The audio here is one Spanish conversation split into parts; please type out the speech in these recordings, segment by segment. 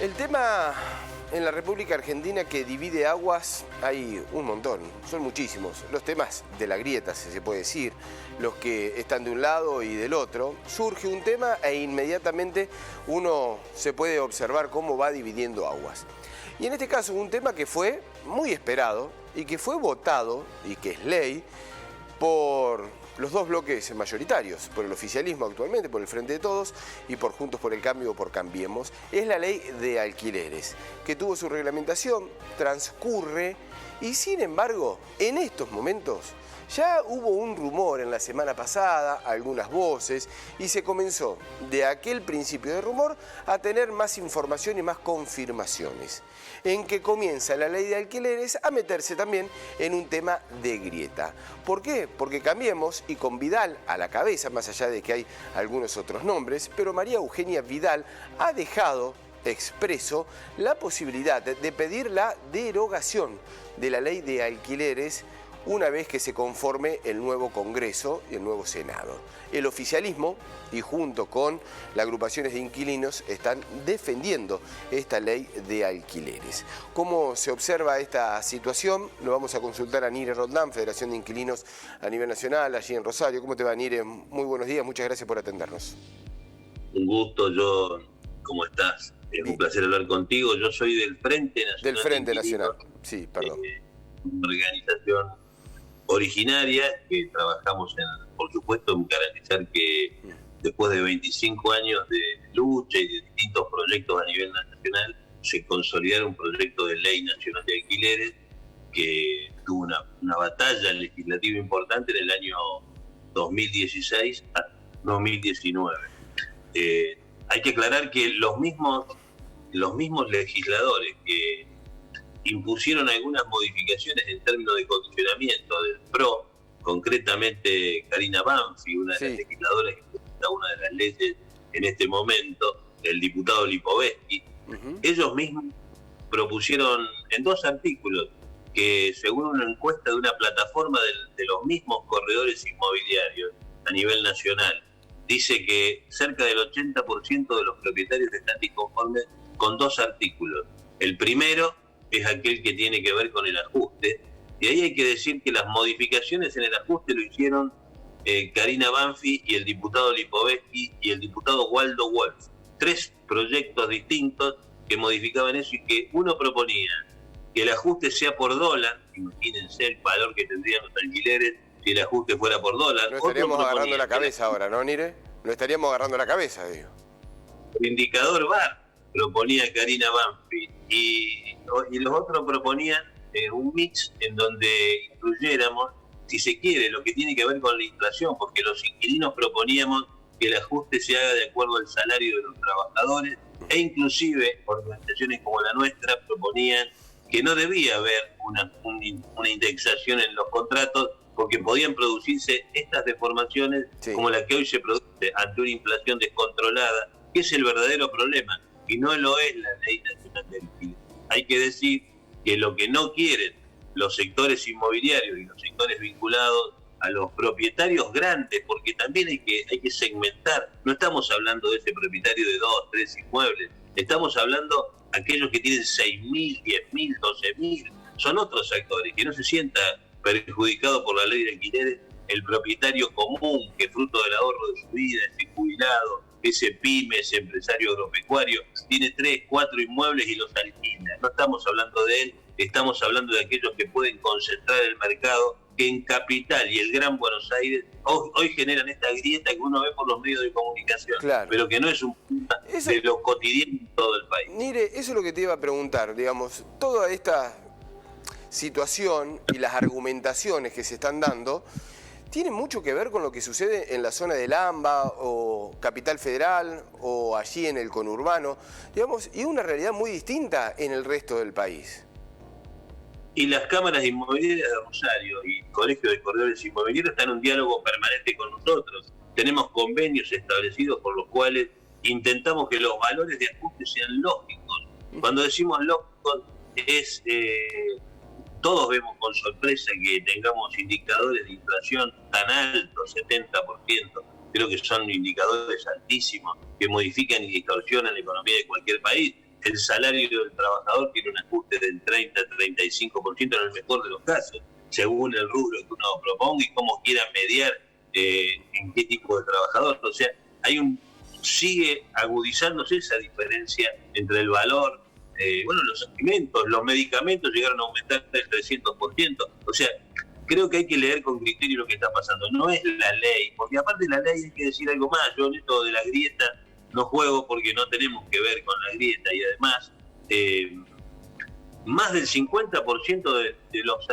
El tema en la República Argentina que divide aguas hay un montón, son muchísimos. Los temas de la grieta, si se puede decir, los que están de un lado y del otro. Surge un tema e inmediatamente uno se puede observar cómo va dividiendo aguas. Y en este caso un tema que fue muy esperado y que fue votado y que es ley por los dos bloques mayoritarios, por el oficialismo actualmente, por el Frente de Todos y por Juntos por el Cambio o por Cambiemos, es la ley de alquileres, que tuvo su reglamentación, transcurre y sin embargo, en estos momentos ya hubo un rumor en la semana pasada, algunas voces, y se comenzó de aquel principio de rumor a tener más información y más confirmaciones, en que comienza la ley de alquileres a meterse también en un tema de grieta. ¿Por qué? Porque Cambiemos, y con Vidal a la cabeza, más allá de que hay algunos otros nombres, pero María Eugenia Vidal ha dejado expreso la posibilidad de pedir la derogación de la ley de alquileres una vez que se conforme el nuevo Congreso y el nuevo Senado. El oficialismo, y junto con las agrupaciones de inquilinos, están defendiendo esta ley de alquileres. ¿Cómo se observa esta situación? Lo vamos a consultar a Nire Roldán, Federación de Inquilinos a nivel nacional, allí en Rosario. ¿Cómo te va, Nire? Muy buenos días, muchas gracias por atendernos. Un gusto, John. ¿Cómo estás? Es un placer hablar contigo. Yo soy del Frente Nacional. Del Frente Nacional, sí, perdón. Una organización originaria que trabajamos, por supuesto, en garantizar que después de 25 años de lucha y de distintos proyectos a nivel nacional, se consolidara un proyecto de ley nacional de alquileres que tuvo una batalla legislativa importante en el año 2016 a 2019. Hay que aclarar que los mismos legisladores que impusieron algunas modificaciones en términos de condicionamiento del PRO, concretamente Karina Banfi, una de las legisladoras que presenta una de las leyes en este momento, el diputado Lipovetsky. Ellos mismos propusieron en 2 artículos que, según una encuesta de una plataforma de los mismos corredores inmobiliarios a nivel nacional, dice que cerca del 80% de los propietarios están disconformes con 2 artículos. El primero es aquel que tiene que ver con el ajuste, y ahí hay que decir que las modificaciones en el ajuste lo hicieron Karina Banfi y el diputado Lipovetsky y el diputado Waldo Wolf. 3 proyectos distintos que modificaban eso, y que uno proponía que el ajuste sea por dólar. Imagínense el valor que tendrían los alquileres si el ajuste fuera por dólar. No estaríamos agarrando la cabeza ahora, ¿no, Nire? No estaríamos agarrando la cabeza, digo. El indicador VAR proponía Karina Banfi, y los otros proponían un mix en donde incluyéramos, si se quiere, lo que tiene que ver con la inflación, porque los inquilinos proponíamos que el ajuste se haga de acuerdo al salario de los trabajadores, e inclusive organizaciones como la nuestra proponían que no debía haber una indexación en los contratos, porque podían producirse estas deformaciones como la que hoy se produce ante una inflación descontrolada, que es el verdadero problema, y no lo es la Ley Nacional de Alquileres. Hay que decir que lo que no quieren los sectores inmobiliarios y los sectores vinculados a los propietarios grandes, porque también hay que segmentar. No estamos hablando de ese propietario de 2, 3 inmuebles, estamos hablando de aquellos que tienen 6.000, 10.000, 12.000, son otros actores, que no se sienta perjudicado por la ley de alquileres el propietario común, que fruto del ahorro de su vida, ese jubilado, ese pyme, ese empresario agropecuario, tiene 3, 4 inmuebles y los alquila. No estamos hablando de él, estamos hablando de aquellos que pueden concentrar el mercado, que en Capital y el Gran Buenos Aires hoy generan esta grieta que uno ve por los medios de comunicación, pero que no es un tema de lo cotidiano en todo el país. Mire, eso es lo que te iba a preguntar, digamos, toda esta situación y las argumentaciones que se están dando tiene mucho que ver con lo que sucede en la zona del AMBA o Capital Federal o allí en el conurbano, digamos, y una realidad muy distinta en el resto del país. Y las cámaras inmobiliarias de Rosario y el Colegio de Corredores Inmobiliarios están en un diálogo permanente con nosotros. Tenemos convenios establecidos por los cuales intentamos que los valores de ajuste sean lógicos. Cuando decimos lógicos es... todos vemos con sorpresa que tengamos indicadores de inflación tan altos, 70%. Creo que son indicadores altísimos que modifican y distorsionan la economía de cualquier país. el salario del trabajador tiene un ajuste del 30-35% en el mejor de los casos, según el rubro que uno proponga y cómo quiera mediar en qué tipo de trabajador. O sea, sigue agudizándose esa diferencia entre el valor, los alimentos, los medicamentos llegaron a aumentar el 300%. O sea, creo que hay que leer con criterio lo que está pasando. No es la ley, porque aparte de la ley hay que decir algo más. Yo en esto de la grieta no juego porque no tenemos que ver con la grieta, y además más del 50%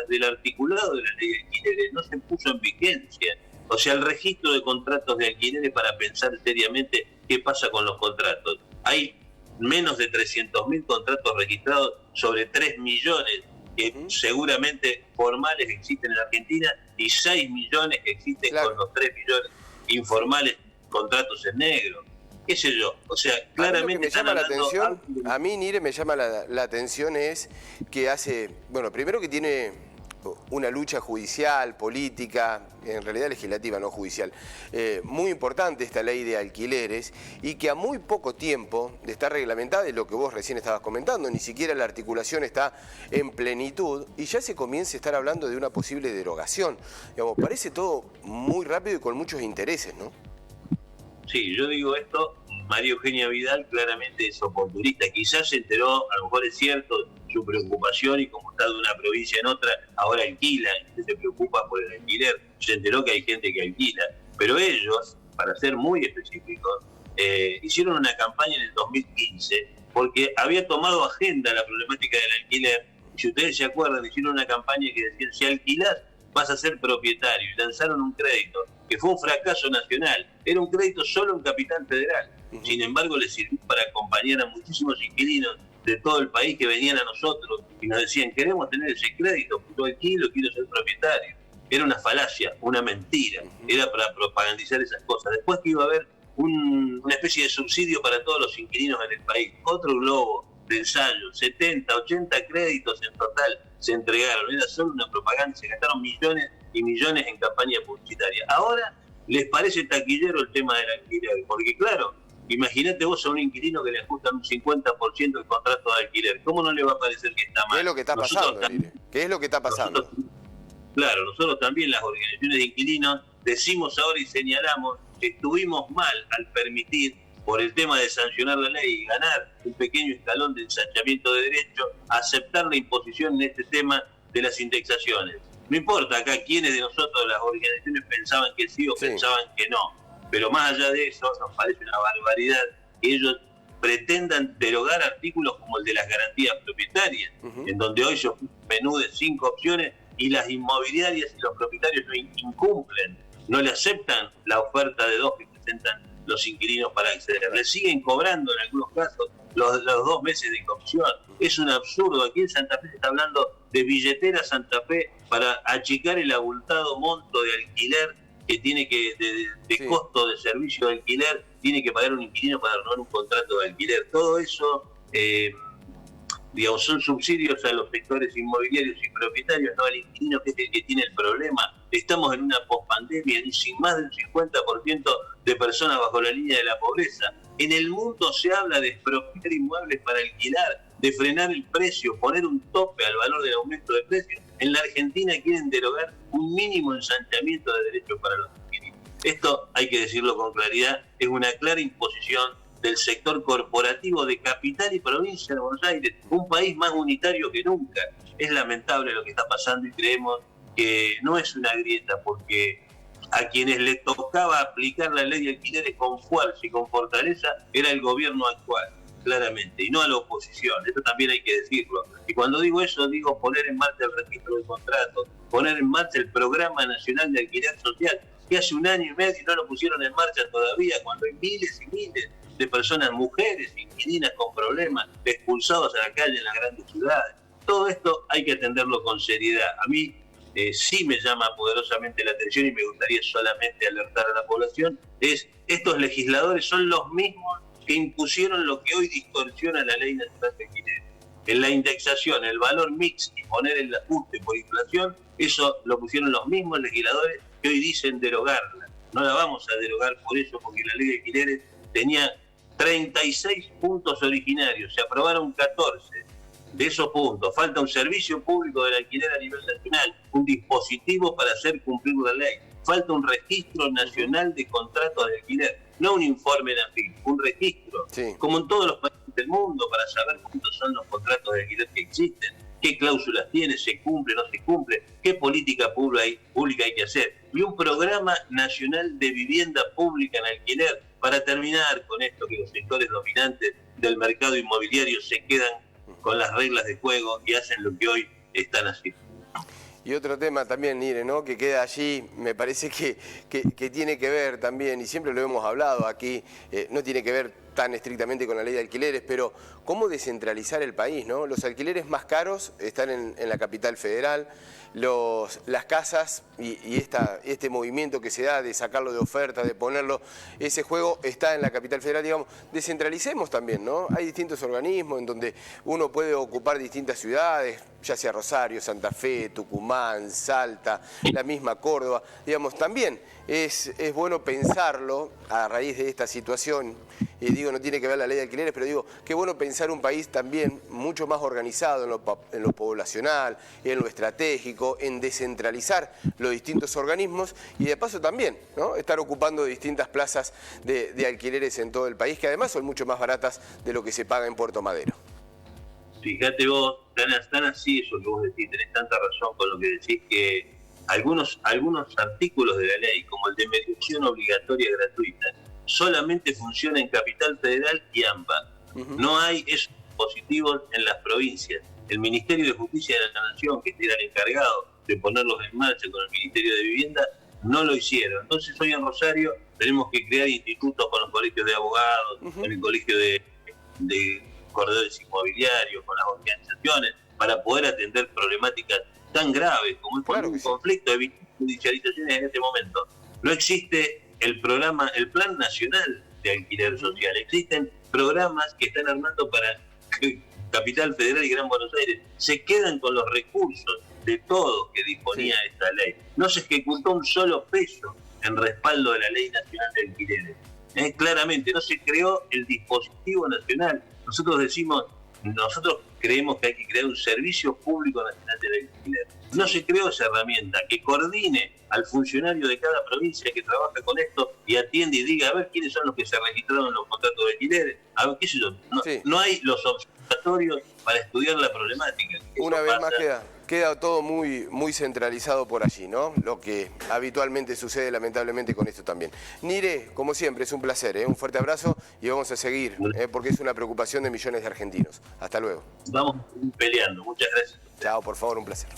del articulado de la ley de alquileres no se puso en vigencia. O sea, el registro de contratos de alquileres para pensar seriamente qué pasa con los contratos. Hay menos de 300.000 contratos registrados sobre 3 millones que seguramente formales existen en Argentina y 6 millones que existen con los 3 millones informales, contratos en negro. Qué sé yo, o sea, claramente me llama la atención, a mí, Nire, me llama la atención es que primero que tiene una lucha judicial, política, en realidad legislativa, no judicial, muy importante esta ley de alquileres, y que a muy poco tiempo de estar reglamentada, es lo que vos recién estabas comentando, ni siquiera la articulación está en plenitud, y ya se comienza a estar hablando de una posible derogación. Digamos, parece todo muy rápido y con muchos intereses, ¿no? Sí, yo digo esto, María Eugenia Vidal claramente es oportunista, quizás se enteró, a lo mejor es cierto, su preocupación, y como está de una provincia en otra, ahora alquila, y se preocupa por el alquiler, se enteró que hay gente que alquila, pero ellos, para ser muy específicos, hicieron una campaña en el 2015, porque había tomado agenda la problemática del alquiler, y si ustedes se acuerdan, hicieron una campaña que decía, si alquilás, vas a ser propietario, y lanzaron un crédito, que fue un fracaso nacional, era un crédito solo en Capital Federal, sin embargo le sirvió para acompañar a muchísimos inquilinos de todo el país que venían a nosotros y nos decían, queremos tener ese crédito, yo alquilo, quiero ser propietario. Era una falacia, una mentira, era para propagandizar esas cosas. Después que iba a haber una especie de subsidio para todos los inquilinos en el país, otro globo de ensayo, 70, 80 créditos en total se entregaron, era solo una propaganda, se gastaron millones y millones en campaña publicitaria. Ahora les parece taquillero el tema del alquiler, porque claro, imagínate vos a un inquilino que le ajustan un 50% el contrato de alquiler, ¿cómo no le va a parecer que está mal? ¿Qué es lo que está pasando? ¿Qué es lo que está pasando? Nosotros también, las organizaciones de inquilinos, decimos ahora y señalamos que estuvimos mal al permitir, por el tema de sancionar la ley y ganar un pequeño escalón de ensanchamiento de derechos, aceptar la imposición en este tema de las indexaciones. No importa acá quiénes de nosotros, las organizaciones, pensaban que sí o pensaban que no, pero más allá de eso, nos parece una barbaridad que ellos pretendan derogar artículos como el de las garantías propietarias, en donde hoy yo menú de 5 opciones y las inmobiliarias y los propietarios no incumplen, no le aceptan la oferta de 2 que presentan los inquilinos para acceder. Le siguen cobrando en algunos casos los 2 meses de comisión. Es un absurdo. Aquí en Santa Fe se está hablando de billetera Santa Fe para achicar el abultado monto de alquiler que tiene que, de costo de servicio de alquiler, tiene que pagar un inquilino para renovar un contrato de alquiler. Todo eso, son subsidios a los sectores inmobiliarios y propietarios, no al inquilino, que es el que tiene el problema. Estamos en una pospandemia, sin más del 50% de personas bajo la línea de la pobreza. En el mundo se habla de expropiar inmuebles para alquilar, de frenar el precio, poner un tope al valor del aumento de precios. En la Argentina quieren derogar un mínimo ensanchamiento de derechos para los inquilinos. Esto, hay que decirlo con claridad, es una clara imposición del sector corporativo de capital y provincia de Buenos Aires, un país más unitario que nunca. Es lamentable lo que está pasando y creemos que no es una grieta, porque a quienes les tocaba aplicar la ley de alquileres con fuerza y con fortaleza era el gobierno actual, claramente, y no a la oposición. Eso también hay que decirlo. Y cuando digo eso, digo poner en marcha el registro de contratos, poner en marcha el Programa Nacional de Alquiler Social, que hace 1 año y medio no lo pusieron en marcha todavía, cuando hay miles y miles de personas, mujeres, inquilinas con problemas, expulsados a la calle en las grandes ciudades. Todo esto hay que atenderlo con seriedad. A mí sí me llama poderosamente la atención, y me gustaría solamente alertar a la población, estos legisladores son los mismos que impusieron lo que hoy distorsiona la Ley Nacional de Alquiler. En la indexación, el valor mix y poner el ajuste por inflación, eso lo pusieron los mismos legisladores que hoy dicen derogarla. No la vamos a derogar por eso, porque la Ley de Alquileres tenía 36 puntos originarios, se aprobaron 14 de esos puntos. Falta un servicio público del alquiler a nivel nacional, un dispositivo para hacer cumplir la ley. Falta un registro nacional de contratos de alquiler, no un informe de ANFIP, un registro, sí, como en todos los países del mundo, para saber cuántos son los contratos de alquiler que existen, qué cláusulas tiene, se cumple, no se cumple, qué política pública hay que hacer. Y un programa nacional de vivienda pública en alquiler para terminar con esto que los sectores dominantes del mercado inmobiliario se quedan con las reglas de juego y hacen lo que hoy están haciendo. Y otro tema también, Nire, ¿no?, que queda allí, me parece que tiene que ver también, y siempre lo hemos hablado aquí, no tiene que ver tan estrictamente con la ley de alquileres, pero cómo descentralizar el país, ¿no? Los alquileres más caros están en la capital federal, las casas y este movimiento que se da de sacarlo de oferta, de ponerlo, ese juego está en la capital federal, digamos, descentralicemos también, ¿no? Hay distintos organismos en donde uno puede ocupar distintas ciudades, ya sea Rosario, Santa Fe, Tucumán, Salta, la misma Córdoba, digamos, también es bueno pensarlo a raíz de esta situación, y digo, no tiene que ver la ley de alquileres, pero digo, qué bueno pensar un país también mucho más organizado en lo poblacional, en lo estratégico, en descentralizar los distintos organismos y de paso también, ¿no?, estar ocupando distintas plazas de alquileres en todo el país, que además son mucho más baratas de lo que se paga en Puerto Madero. Fíjate vos, tan así eso que vos decís, tenés tanta razón con lo que decís, que algunos artículos de la ley, como el de mediación obligatoria gratuita, solamente funciona en Capital Federal y AMBA. No hay esos dispositivos en las provincias. El Ministerio de Justicia de la Nación, que era el encargado de ponerlos en marcha con el Ministerio de Vivienda, no lo hicieron. Entonces hoy en Rosario tenemos que crear institutos con los colegios de abogados, con el colegio de corredores inmobiliarios, con las organizaciones, para poder atender problemáticas tan graves como un conflicto de judicializaciones en este momento. No existe el Plan Nacional de Alquiler Social. Existen programas que están armando para Capital Federal y Gran Buenos Aires. Se quedan con los recursos de todo que disponía esta ley. No se ejecutó un solo peso en respaldo de la Ley Nacional de Alquileres. Claramente, no se creó el dispositivo nacional. Nosotros creemos que hay que crear un servicio público nacional del alquiler. No se creó esa herramienta que coordine al funcionario de cada provincia que trabaja con esto y atiende y diga, a ver, quiénes son los que se registraron en los contratos de alquileres. A ver, qué sé yo. No hay los observatorios para estudiar la problemática. Una vez más queda todo muy centralizado por allí, ¿no? Lo que habitualmente sucede lamentablemente con esto también. Nire, como siempre, es un placer, un fuerte abrazo y vamos a seguir, porque es una preocupación de millones de argentinos. Hasta luego. Vamos peleando. Muchas gracias. Chao, por favor, un placer.